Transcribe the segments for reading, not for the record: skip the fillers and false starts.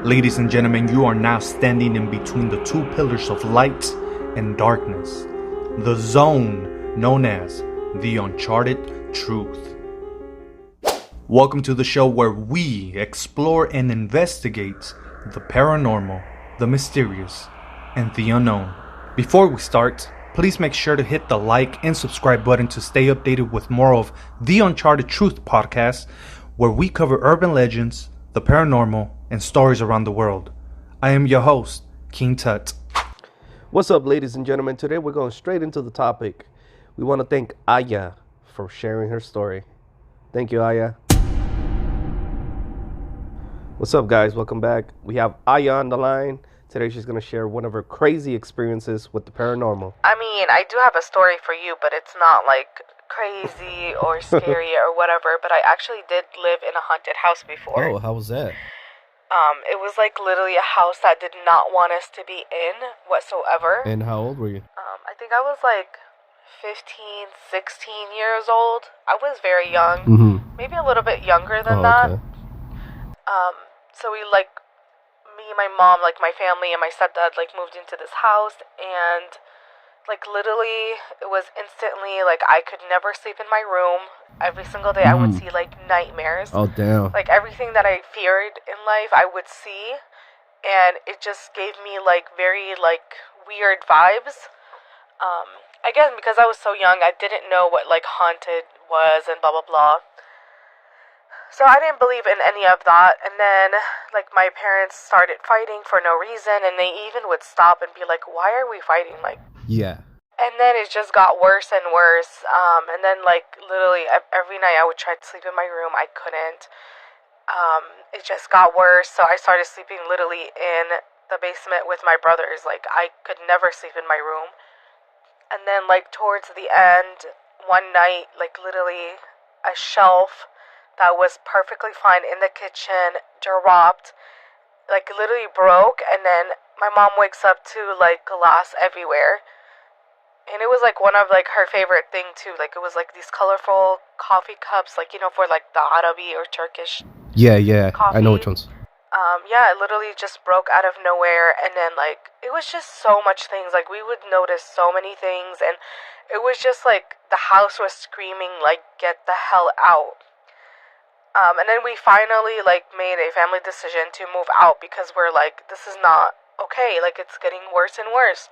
Ladies and gentlemen, you are now standing in between the two pillars of light and darkness, the zone known as the uncharted truth. Welcome to the show where we explore and investigate the paranormal, the mysterious, and the unknown. Before we start, please make sure to hit the like and subscribe button to stay updated with more of the Uncharted Truth podcast, where we cover urban legends, the paranormal, and stories around the world. I am your host, King Tut. What's up, ladies and gentlemen? Today we're going straight into the topic. We want to thank Ayah for sharing her story. Thank you, Ayah. What's up, guys? Welcome back. We have Ayah on the line. Today she's going to share one of her crazy experiences with the paranormal. I mean, I do have a story for you, but it's not like crazy or scary or whatever. But I actually did live in a haunted house before. Oh, how was that? It was like literally a house that did not want us to be in whatsoever. And how old were you? I think I was like 15, 16 years old. I was very young, maybe a little bit younger than that. Okay. So we me, my mom, like my family and my stepdad moved into this house, and literally it was instantly I could never sleep in my room. Every single day I would see nightmares. Oh, damn. Everything that I feared in life I would see, and it just gave me very weird vibes. Again, because I was so young, I didn't know what haunted was and blah blah blah. So I didn't believe in any of that, and then my parents started fighting for no reason, and they even would stop and be like, "Why are we fighting?" Yeah. And then it just got worse and worse. And then literally every night I would try to sleep in my room. I couldn't. It just got worse. So I started sleeping literally in the basement with my brothers. I could never sleep in my room. And then towards the end, one night, literally a shelf that was perfectly fine in the kitchen dropped, literally broke. And then my mom wakes up to glass everywhere. And it was one of her favorite thing too. It was these colorful coffee cups, for the Arabi or Turkish Yeah. coffee. I know which ones. Yeah, it literally just broke out of nowhere, and then it was just so much things. We would notice so many things, and it was just the house was screaming get the hell out. And then we finally made a family decision to move out because we're this is not okay. It's getting worse and worse.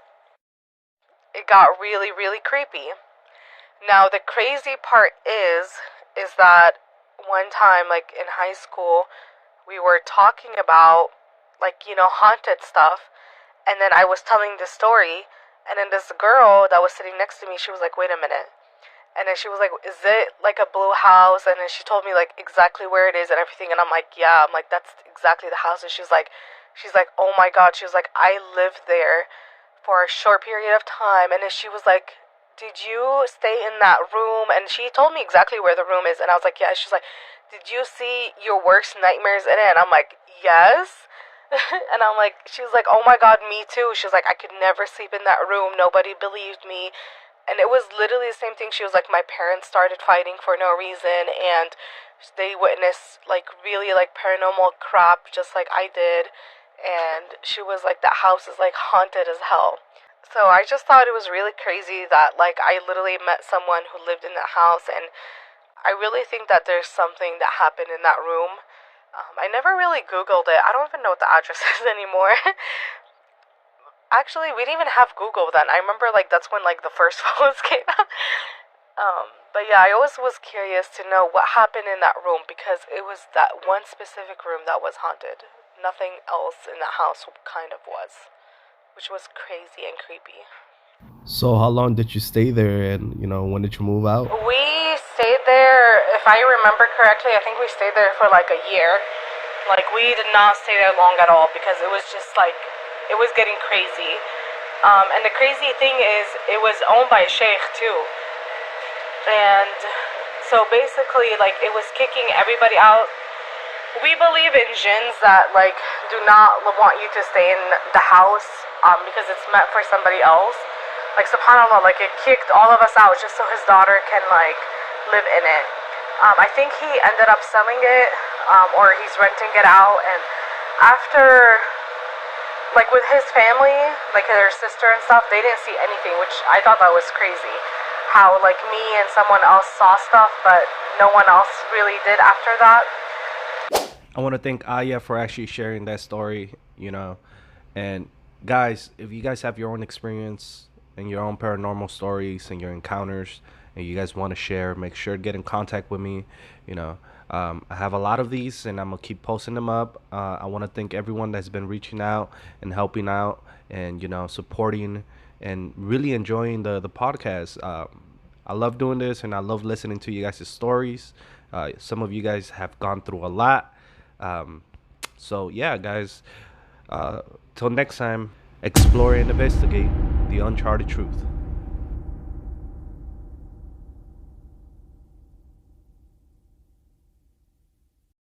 It got really, really creepy. Now, the crazy part is that one time, in high school, we were talking about, haunted stuff, and then I was telling this story, and then this girl that was sitting next to me, she was like, "Wait a minute." And then she was like, "Is it a blue house?" And then she told me exactly where it is and everything, and I'm like, "Yeah." I'm like, "That's exactly the house." And she's like, "Oh my God." She was like, "I lived there for a short period of time." And then she was like, "Did you stay in that room?" And she told me exactly where the room is, and I was like, "Yeah." She's like, "Did you see your worst nightmares in it?" And I'm like, "Yes." And I'm like, she was like, "Oh my God, me too." She's like, "I could never sleep in that room. Nobody believed me." And it was literally the same thing. She was like, "My parents started fighting for no reason, and they witnessed really paranormal crap just like I did." And she was like, "That house is haunted as hell." So I just thought it was really crazy that I literally met someone who lived in that house, and I really think that there's something that happened in that room. I never really Googled it. I don't even know what the address is anymore. Actually, we didn't even have Google then. I remember that's when the first phones came out. But yeah, I always was curious to know what happened in that room, because it was that one specific room that was haunted. Nothing else in the house kind of was, which was crazy and creepy. So how long did you stay there, and when did you move out? We stayed there, if I remember correctly, I think we stayed there for a year. We did not stay there long at all, because it was just it was getting crazy. And the crazy thing is, it was owned by a sheikh too. And so basically, it was kicking everybody out. We believe in jinns that do not want you to stay in the house because it's meant for somebody else. SubhanAllah, it kicked all of us out just so his daughter can live in it. I think he ended up selling it, or he's renting it out, and after, like with his family, like their sister and stuff, they didn't see anything, which I thought that was crazy. How like me and someone else saw stuff, but no one else really did after that. I want to thank Ayah for actually sharing that story, and guys, if you guys have your own experience and your own paranormal stories and your encounters and you guys want to share, make sure to get in contact with me. I have a lot of these and I'm gonna keep posting them up. I want to thank everyone that's been reaching out and helping out and supporting and really enjoying the podcast. I love doing this and I love listening to you guys' stories. Some of you guys have gone through a lot. So yeah, guys, till next time, explore and investigate the uncharted truth.